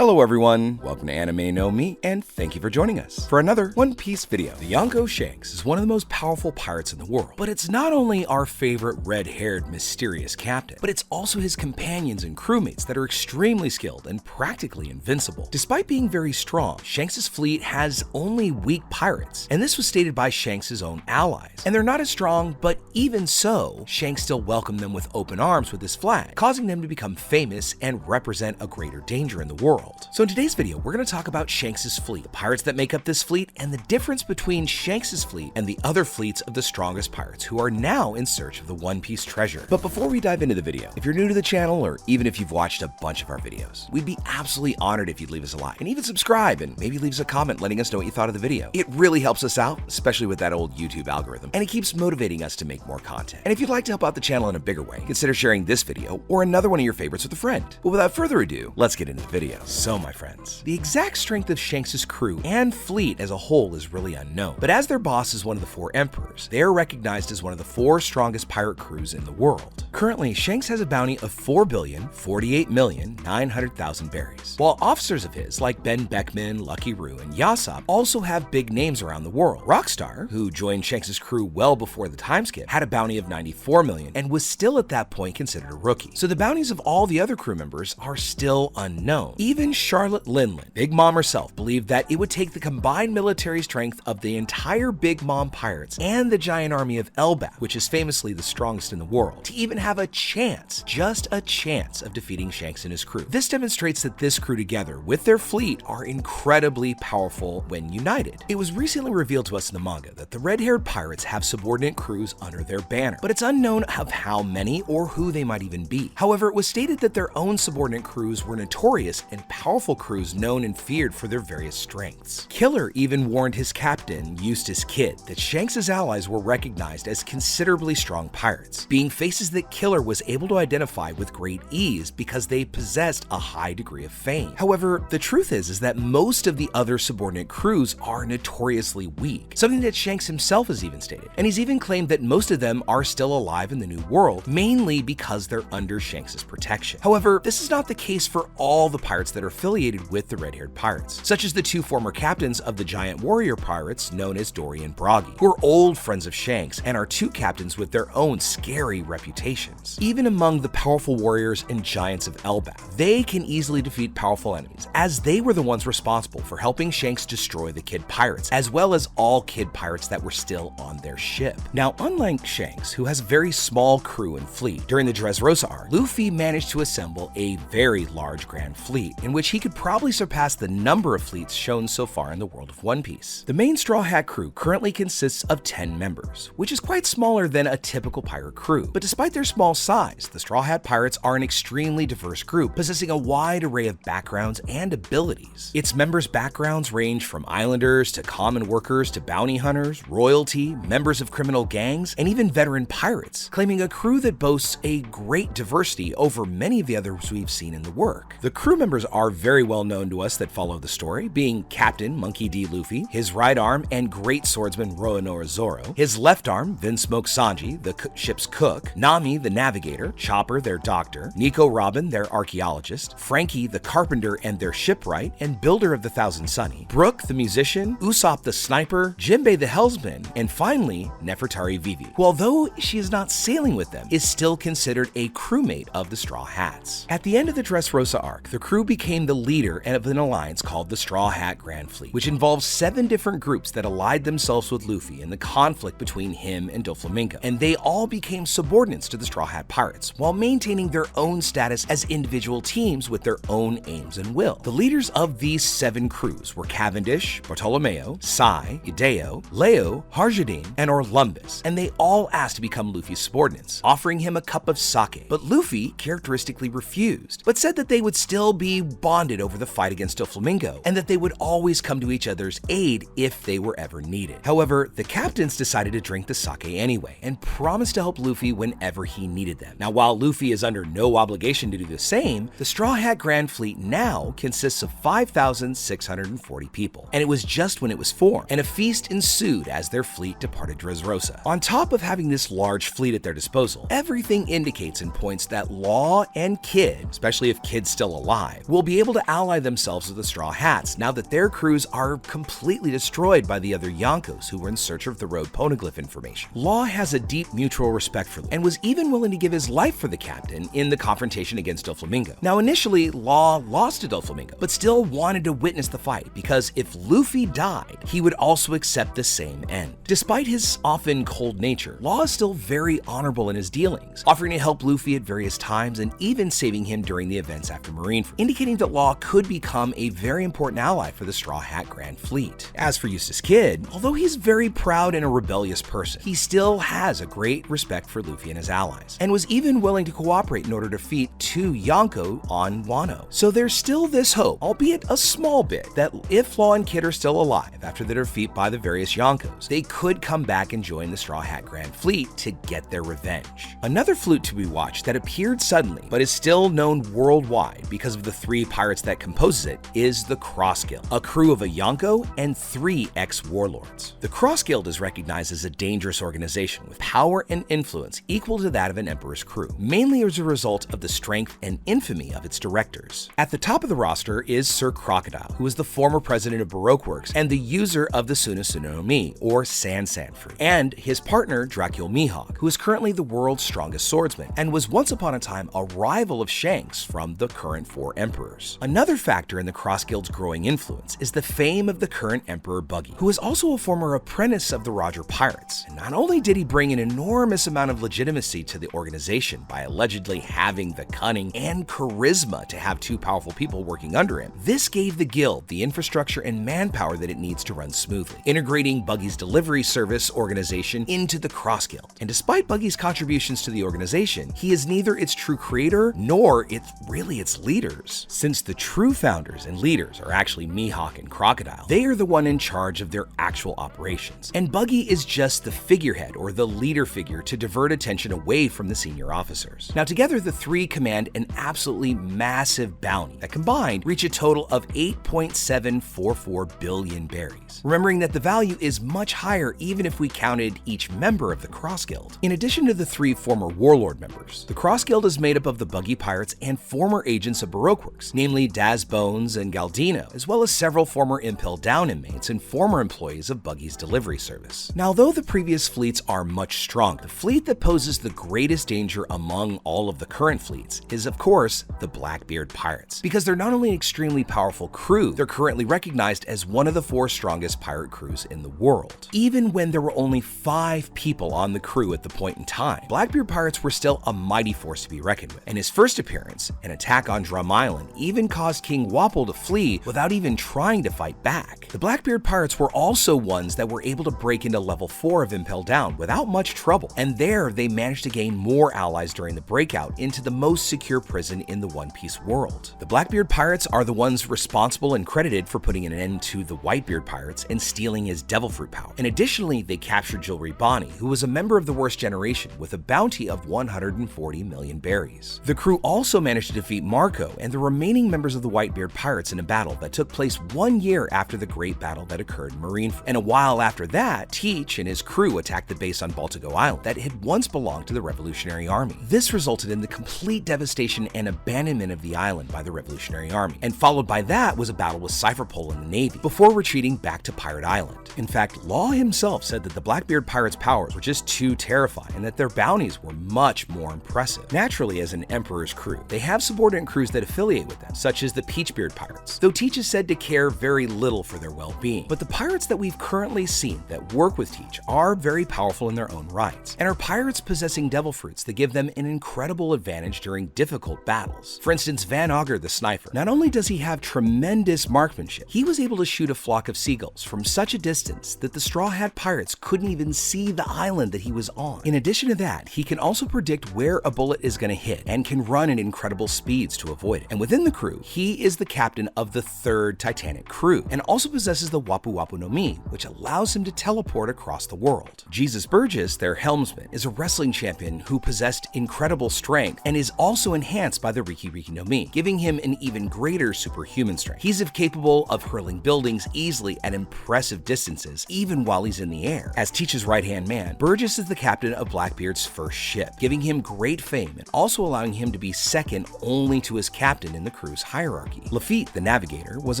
Hello everyone, welcome to Anime No Me, and thank you for joining us for another One Piece video. The Yonko Shanks is one of the most powerful pirates in the world, but it's not only our favorite red-haired mysterious captain, but it's also his companions and crewmates that are extremely skilled and practically invincible. Despite being very strong, Shanks' fleet has only weak pirates, and this was stated by Shanks' own allies. And they're not as strong, but even so, Shanks still welcomed them with open arms with his flag, causing them to become famous and represent a greater danger in the world. So in today's video, we're going to talk about Shanks' fleet, the pirates that make up this fleet, and the difference between Shanks' fleet and the other fleets of the strongest pirates who are now in search of the One Piece treasure. But before we dive into the video, if you're new to the channel, or even if you've watched a bunch of our videos, we'd be absolutely honored if you'd leave us a like, and even subscribe, and maybe leave us a comment letting us know what you thought of the video. It really helps us out, especially with that old YouTube algorithm, and it keeps motivating us to make more content. And if you'd like to help out the channel in a bigger way, consider sharing this video or another one of your favorites with a friend. But without further ado, let's get into the video. So my friends, the exact strength of Shanks' crew and fleet as a whole is really unknown, but as their boss is one of the 4 emperors, they are recognized as one of the 4 strongest pirate crews in the world. Currently, Shanks has a bounty of 4,048,900,000 berries, while officers of his like Ben Beckman, Lucky Roo, and Yasop also have big names around the world. Rockstar, who joined Shanks' crew well before the time skip, had a bounty of 94 million and was still at that point considered a rookie. So the bounties of all the other crew members are still unknown. Even Charlotte Linlin, Big Mom herself, believed that it would take the combined military strength of the entire Big Mom pirates and the giant army of Elbaf, which is famously the strongest in the world, to even have a chance, just a chance, of defeating Shanks and his crew. This demonstrates that this crew together with their fleet are incredibly powerful when united. It was recently revealed to us in the manga that the red-haired pirates have subordinate crews under their banner, but it's unknown of how many or who they might even be. However, it was stated that their own subordinate crews were notorious and powerful crews known and feared for their various strengths. Killer even warned his captain, Eustace Kid, that Shanks' allies were recognized as considerably strong pirates, being faces that Killer was able to identify with great ease because they possessed a high degree of fame. However, the truth is that most of the other subordinate crews are notoriously weak, something that Shanks himself has even stated, and he's even claimed that most of them are still alive in the New World, mainly because they're under Shanks' protection. However, this is not the case for all the pirates that are affiliated with the red-haired pirates, such as the 2 former captains of the giant warrior pirates known as Dory and Bragi, who are old friends of Shanks and are 2 captains with their own scary reputations. Even among the powerful warriors and giants of Elbaf, they can easily defeat powerful enemies, as they were the ones responsible for helping Shanks destroy the Kid pirates, as well as all Kid pirates that were still on their ship. Now, unlike Shanks, who has a very small crew and fleet, during the Dressrosa arc, Luffy managed to assemble a very large grand fleet, in which he could probably surpass the number of fleets shown so far in the world of One Piece. The main Straw Hat crew currently consists of 10 members, which is quite smaller than a typical pirate crew. But despite their small size, the Straw Hat Pirates are an extremely diverse group, possessing a wide array of backgrounds and abilities. Its members' backgrounds range from islanders to common workers to bounty hunters, royalty, members of criminal gangs, and even veteran pirates, claiming a crew that boasts a great diversity over many of the others we've seen in the work. The crew members are very well known to us that follow the story, being Captain Monkey D. Luffy, his right arm and great swordsman Roronoa Zoro, his left arm Vinsmoke Sanji, the ship's cook, Nami the navigator, Chopper their doctor, Nico Robin their archaeologist, Frankie the carpenter and their shipwright and builder of the Thousand Sunny, Brook the musician, Usopp the sniper, Jinbei the helmsman, and finally Nefertari Vivi, who although she is not sailing with them, is still considered a crewmate of the Straw Hats. At the end of the Dressrosa arc, the crew became the leader of an alliance called the Straw Hat Grand Fleet, which involves 7 different groups that allied themselves with Luffy in the conflict between him and Doflamingo, and they all became subordinates to the Straw Hat Pirates, while maintaining their own status as individual teams with their own aims and will. The leaders of these 7 crews were Cavendish, Bartolomeo, Sai, Hideo, Leo, Harjadine, and Orlumbus, and they all asked to become Luffy's subordinates, offering him a cup of sake, but Luffy characteristically refused, but said that they would still be bonded over the fight against Doflamingo, and that they would always come to each other's aid if they were ever needed. However, the captains decided to drink the sake anyway, and promised to help Luffy whenever he needed them. Now, while Luffy is under no obligation to do the same, the Straw Hat Grand Fleet now consists of 5,640 people, and it was just when it was formed, and a feast ensued as their fleet departed Dressrosa. On top of having this large fleet at their disposal, everything indicates and points that Law and Kid, especially if Kid's still alive, will be able to ally themselves with the Straw Hats now that their crews are completely destroyed by the other Yonkos who were in search of the road poneglyph information. Law has a deep mutual respect for Luffy and was even willing to give his life for the captain in the confrontation against Doflamingo. Now initially, Law lost to Doflamingo, but still wanted to witness the fight because if Luffy died, he would also accept the same end. Despite his often cold nature, Law is still very honorable in his dealings, offering to help Luffy at various times and even saving him during the events after Marineford, indicating that Law could become a very important ally for the Straw Hat Grand Fleet. As for Eustace Kid, although he's very proud and a rebellious person, he still has a great respect for Luffy and his allies, and was even willing to cooperate in order to defeat 2 Yonko on Wano. So there's still this hope, albeit a small bit, that if Law and Kid are still alive after their defeat by the various Yonkos, they could come back and join the Straw Hat Grand Fleet to get their revenge. Another flute to be watched that appeared suddenly, but is still known worldwide because of the 3 pirates that composes it, is the Cross Guild, a crew of a Yonko and 3 ex-warlords. The Cross Guild is recognized as a dangerous organization with power and influence equal to that of an emperor's crew, mainly as a result of the strength and infamy of its directors. At the top of the roster is Sir Crocodile, who is the former president of Baroque Works and the user of the Sunosunomi, or Sand Fruit, and his partner Dracula Mihawk, who is currently the world's strongest swordsman and was once upon a time a rival of Shanks from the current 4 emperors. Another factor in the Cross Guild's growing influence is the fame of the current emperor Buggy, who is also a former apprentice of the Roger Pirates. And not only did he bring an enormous amount of legitimacy to the organization by allegedly having the cunning and charisma to have 2 powerful people working under him, this gave the guild the infrastructure and manpower that it needs to run smoothly, integrating Buggy's delivery service organization into the Cross Guild. And despite Buggy's contributions to the organization, he is neither its true creator nor its leaders. Since the true founders and leaders are actually Mihawk and Crocodile, they are the one in charge of their actual operations. And Buggy is just the figurehead or the leader figure to divert attention away from the senior officers. Now together the 3 command an absolutely massive bounty that combined reach a total of 8.744 billion berries. Remembering that the value is much higher even if we counted each member of the Cross Guild. In addition to the 3 former warlord members, the Cross Guild is made up of the Buggy Pirates and former agents of Baroque Works, namely Daz Bones and Galdino, as well as several former Impel Down inmates and former employees of Buggy's delivery service. Now, though the previous fleets are much stronger, the fleet that poses the greatest danger among all of the current fleets is, of course, the Blackbeard Pirates. Because they're not only an extremely powerful crew, they're currently recognized as one of the 4 strongest pirate crews in the world. Even when there were only 5 people on the crew at the point in time, Blackbeard Pirates were still a mighty force to be reckoned with. And his first appearance, an attack on Drum Island, even caused King Wapol to flee without even trying to fight back. The Blackbeard Pirates were also ones that were able to break into level 4 of Impel Down without much trouble, and there they managed to gain more allies during the breakout into the most secure prison in the One Piece world. The Blackbeard Pirates are the ones responsible and credited for putting an end to the Whitebeard Pirates and stealing his Devil Fruit power. And additionally, they captured Jewelry Bonnie, who was a member of the Worst Generation with a bounty of 140 million berries. The crew also managed to defeat Marco and the remaining members of the Whitebeard Pirates in a battle that took place 1 year after the great battle that occurred in Marineford. And a while after that, Teach and his crew attacked the base on Baltigo Island that had once belonged to the Revolutionary Army. This resulted in the complete devastation and abandonment of the island by the Revolutionary Army, and followed by that was a battle with Cypherpole and the Navy, before retreating back to Pirate Island. In fact, Law himself said that the Blackbeard Pirates' powers were just too terrifying and that their bounties were much more impressive. Naturally, as an Emperor's crew, they have subordinate crews that affiliate with them, such as the Peachbeard Pirates, though Teach is said to care very little for their well-being. But the pirates that we've currently seen that work with Teach are very powerful in their own rights, and are pirates possessing devil fruits that give them an incredible advantage during difficult battles. For instance, Van Augur the Sniper, not only does he have tremendous marksmanship, he was able to shoot a flock of seagulls from such a distance that the Straw Hat Pirates couldn't even see the island that he was on. In addition to that, he can also predict where a bullet is going to hit and can run at incredible speeds to avoid it. And within the crew, he is the captain of the 3rd Titanic crew, and also possesses the Wapu Wapu no Mi, which allows him to teleport across the world. Jesus Burgess, their helmsman, is a wrestling champion who possessed incredible strength and is also enhanced by the Riki Riki no Mi, giving him an even greater superhuman strength. He's capable of hurling buildings easily at impressive distances, even while he's in the air. As Teach's right-hand man, Burgess is the captain of Blackbeard's first ship, giving him great fame and also allowing him to be second only to his captain in the the crew's hierarchy. Lafitte, the navigator, was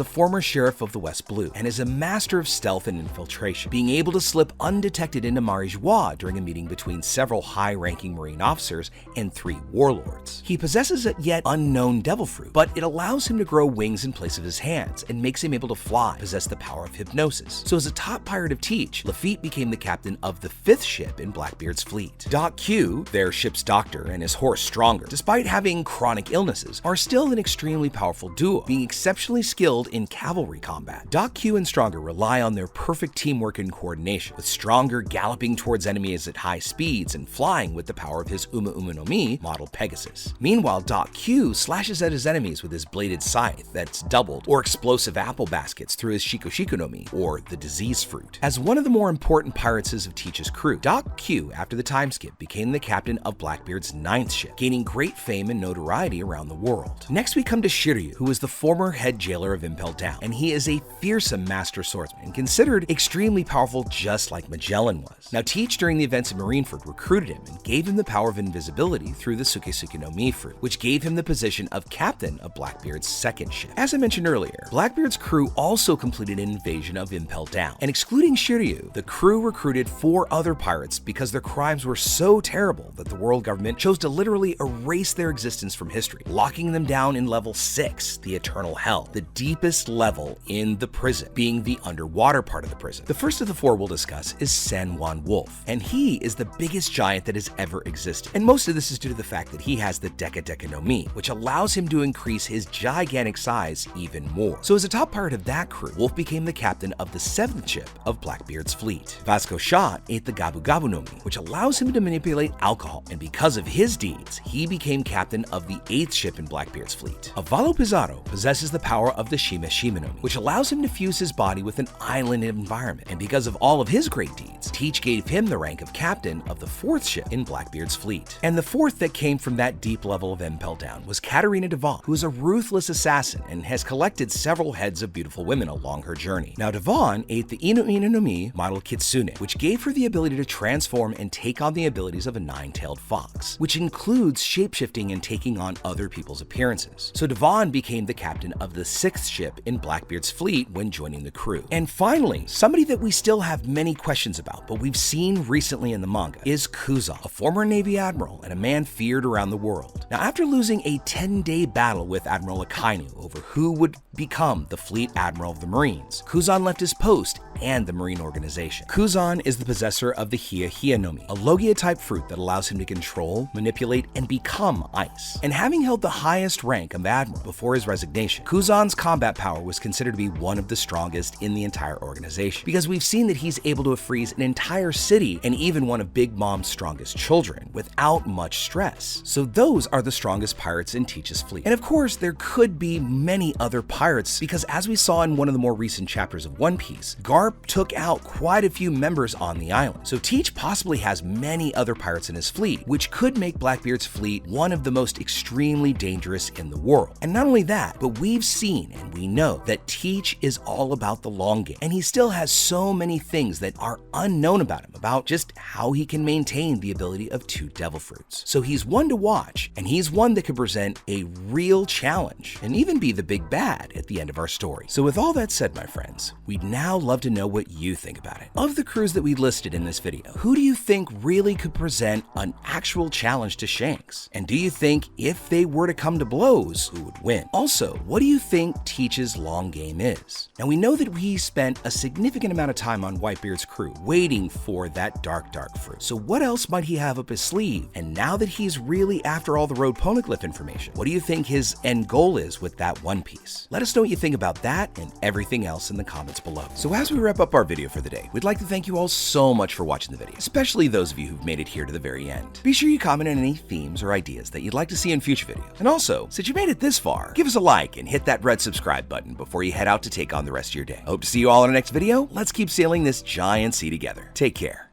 a former sheriff of the West Blue and is a master of stealth and infiltration, being able to slip undetected into Mari Joie during a meeting between several high-ranking Marine officers and 3 warlords. He possesses a yet unknown devil fruit, but it allows him to grow wings in place of his hands and makes him able to fly, possess the power of hypnosis. So as a top pirate of Teach, Lafitte became the captain of the 5th ship in Blackbeard's fleet. Doc Q, their ship's doctor, and his horse Stronger, despite having chronic illnesses, are still an extremely powerful duo, being exceptionally skilled in cavalry combat. Doc Q and Stronger rely on their perfect teamwork and coordination, with Stronger galloping towards enemies at high speeds and flying with the power of his animenomi model Pegasus. Meanwhile, Doc Q slashes at his enemies with his bladed scythe that's doubled, or explosive apple baskets through his Shikoshikonomi, or the disease fruit. As one of the more important pirates of Teach's crew, Doc Q, after the time skip, became the captain of Blackbeard's 9th ship, gaining great fame and notoriety around the world. Next we come to Shiryu, who is the former head jailer of Impel Down, and he is a fearsome master swordsman and considered extremely powerful just like Magellan was. Now Teach, during the events of Marineford, recruited him and gave him the power of invisibility through the Sukesuke no Mi fruit, which gave him the position of captain of Blackbeard's 2nd ship. As I mentioned earlier, Blackbeard's crew also completed an invasion of Impel Down, and excluding Shiryu, the crew recruited 4 other pirates because their crimes were so terrible that the world government chose to literally erase their existence from history, locking them down in level 6, the Eternal Hell, the deepest level in the prison, being the underwater part of the prison. The first of the 4 we'll discuss is San Juan Wolf, and he is the biggest giant that has ever existed. And most of this is due to the fact that he has the Deka Deka no Mi, which allows him to increase his gigantic size even more. So as a top pirate of that crew, Wolf became the captain of the 7th ship of Blackbeard's fleet. Vasco Shot ate the Gabu Gabu no Mi, which allows him to manipulate alcohol, and because of his deeds, he became captain of the 8th ship in Blackbeard's fleet. Avalo Pizarro possesses the power of the Shima Shima no Mi, which allows him to fuse his body with an island environment, and because of all of his great deeds, Teach gave him the rank of captain of the 4th ship in Blackbeard's fleet. And the 4th that came from that deep level of Impel Down was Katarina Devon, who is a ruthless assassin and has collected several heads of beautiful women along her journey. Now Devon ate the Inu no Mi model Kitsune, which gave her the ability to transform and take on the abilities of a 9-tailed fox, which includes shapeshifting and taking on other people's appearances. So Devon became the captain of the 6th ship in Blackbeard's fleet when joining the crew. And finally, somebody that we still have many questions about, but we've seen recently in the manga, is Kuzan, a former Navy admiral and a man feared around the world. Now, after losing a 10-day battle with Admiral Akainu over who would become the fleet admiral of the Marines, Kuzan left his post and the Marine organization. Kuzan is the possessor of the Hia Hia no Mi, a Logia-type fruit that allows him to control, manipulate, and become ice. And having held the highest rank of admiral before his resignation, Kuzan's combat power was considered to be one of the strongest in the entire organization, because we've seen that he's able to freeze an entire city and even one of Big Mom's strongest children without much stress. So those are the strongest pirates in Teach's fleet. And of course, there could be many other pirates, because as we saw in one of the more recent chapters of One Piece, Garp took out quite a few members on the island. So Teach possibly has many other pirates in his fleet, which could make Blackbeard's fleet one of the most extremely dangerous in the world. And not only that, but we've seen and we know that Teach is all about the long game, and he still has so many things that are unknown about him, about just how he can maintain the ability of 2 devil fruits. So he's one to watch, and he's one that could present a real challenge and even be the big bad at the end of our story. So with all that said, my friends, we'd now love to know what you think about it. Of the crews that we listed in this video, who do you think really could present an actual challenge to Shanks? And do you think if they were to come to blows, who would win? Also, what do you think Teach's long game is? Now we know that he spent a significant amount of time on Whitebeard's crew waiting for that dark fruit. So what else might he have up his sleeve? And now that he's really after all the road poneglyph information, what do you think his end goal is with that One Piece? Let us know what you think about that and everything else in the comments below. So as we wrap up our video for the day, we'd like to thank you all so much for watching the video, especially those of you who've made it here to the very end. Be sure you comment on any themes or ideas that you'd like to see in future videos. And also, since you made it this far, give us a like and hit that red subscribe button before you head out to take on the rest of your day. Hope to see you all in our next video. Let's keep sailing this giant sea together. Take care.